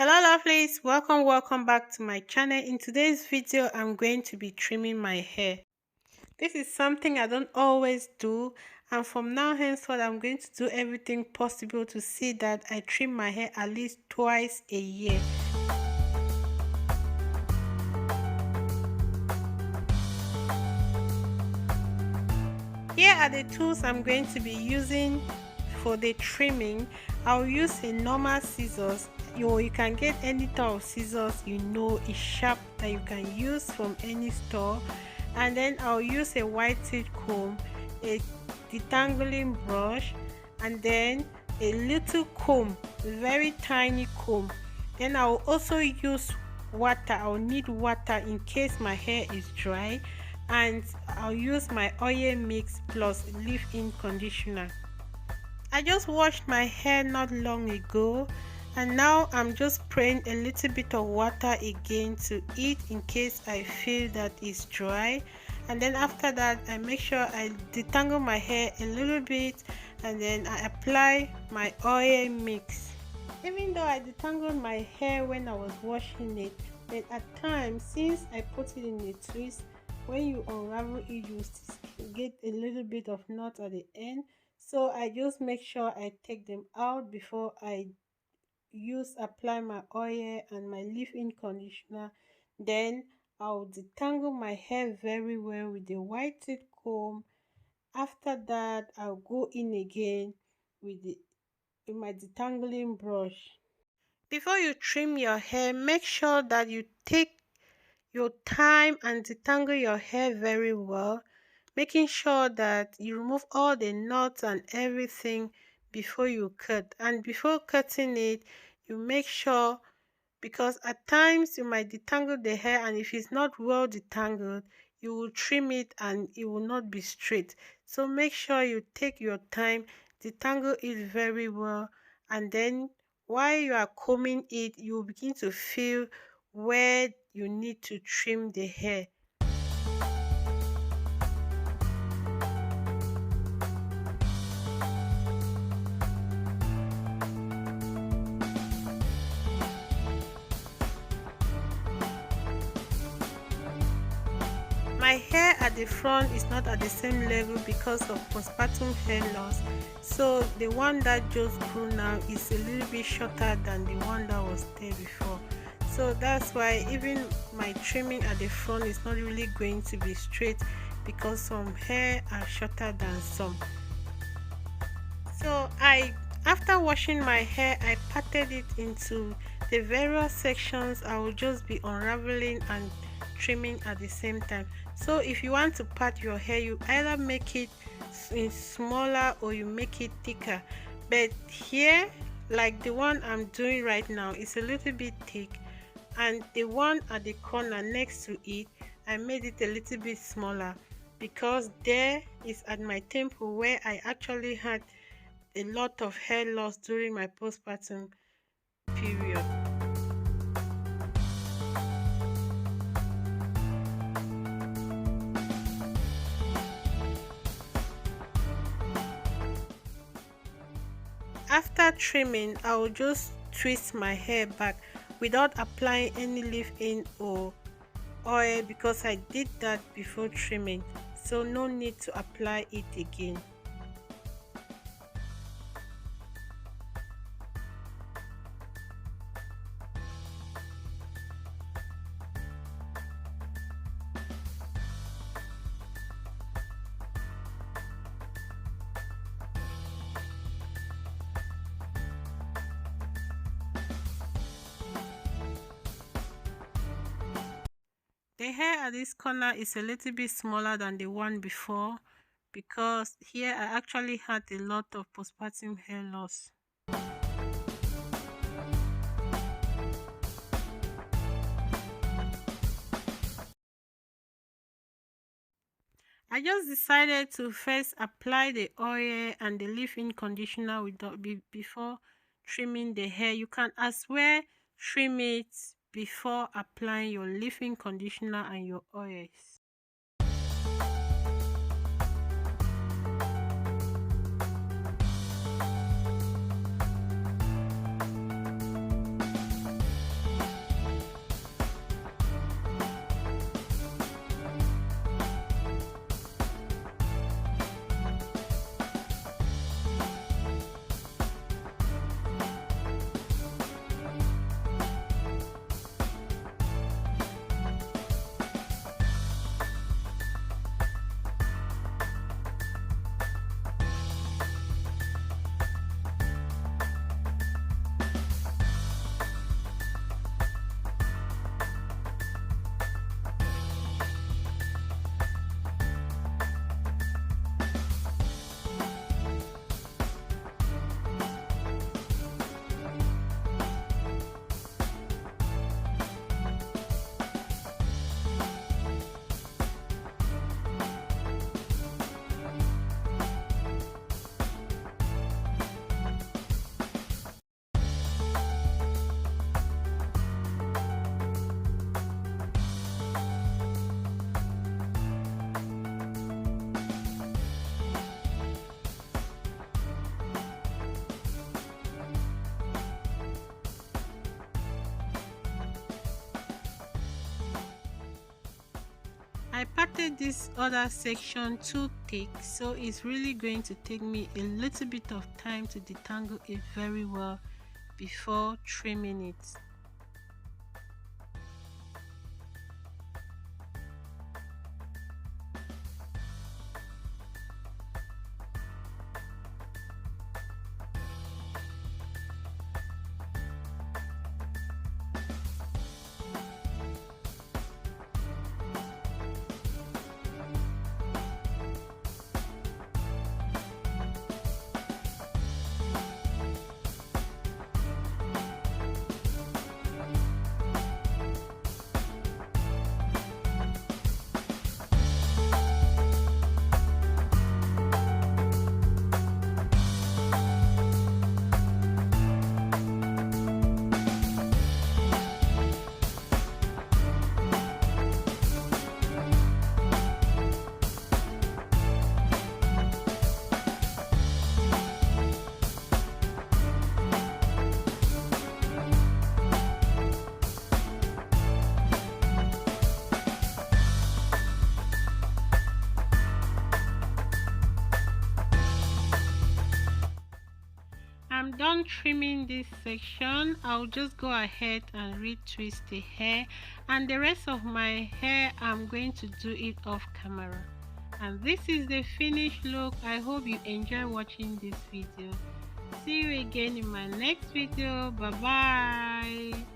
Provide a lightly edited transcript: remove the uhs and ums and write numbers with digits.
Hello lovelies, welcome back to my channel. In today's video I'm going to be trimming my hair. This is something I don't always do, and from now henceforth I'm going to do everything possible to see that I trim my hair at least twice a year. Here are the tools I'm going to be using for the trimming. I'll use a normal scissors. You can get any type of scissors is sharp that you can use from any store. And then I'll use a white tooth comb, a detangling brush, and then a little comb, a very tiny comb. Then I'll also use water. I'll need water in case my hair is dry, and I'll use my oil mix plus leave-in conditioner. I just washed my hair not long ago, and now I'm just spraying a little bit of water again to it in case I feel that it's dry. And then after that I make sure I detangle my hair a little bit, and then I apply my oil mix. Even though I detangled my hair when I was washing it, but at times, since I put it in a twist, when you unravel it, you get a little bit of knot at the end. So I just make sure I take them out before I apply my oil and my leave-in conditioner. Then I'll detangle my hair very well with the white tooth comb. After that I'll go in again with my detangling brush. Before you trim your hair, make sure that you take your time and detangle your hair very well, making sure that you remove all the knots and everything before you cut. And before cutting it, you make sure, because at times you might detangle the hair, and if it's not well detangled, you will trim it and it will not be straight. So make sure you take your time, detangle it very well, and then while you are combing it, you will begin to feel where you need to trim the hair. My hair at the front is not at the same level because of postpartum hair loss, so the one that just grew now is a little bit shorter than the one that was there before. So that's why even my trimming at the front is not really going to be straight, because some hair are shorter than some. So after washing my hair, I parted it into the various sections. I will just be unraveling and trimming at the same time. So if you want to part your hair, you either make it in smaller or you make it thicker. But here, like the one I'm doing right now, is a little bit thick, and the one at the corner next to it, I made it a little bit smaller, because there is at my temple where I actually had a lot of hair loss during my postpartum period. After trimming, I will just twist my hair back without applying any leave-in or oil, because I did that before trimming, so no need to apply it again. The hair at this corner is a little bit smaller than the one before, because here I actually had a lot of postpartum hair loss. I just decided to first apply the oil and the leave-in conditioner before trimming the hair. You can as well trim it before applying your leave-in conditioner and your oils. planted this other section too thick, so it's really going to take me a little bit of time to detangle it very well before trimming it. I'm done trimming this section. I'll just go ahead and retwist the hair, and the rest of my hair I'm going to do it off camera. And this is the finished look. I hope you enjoy watching this video. See you again in my next video. Bye bye.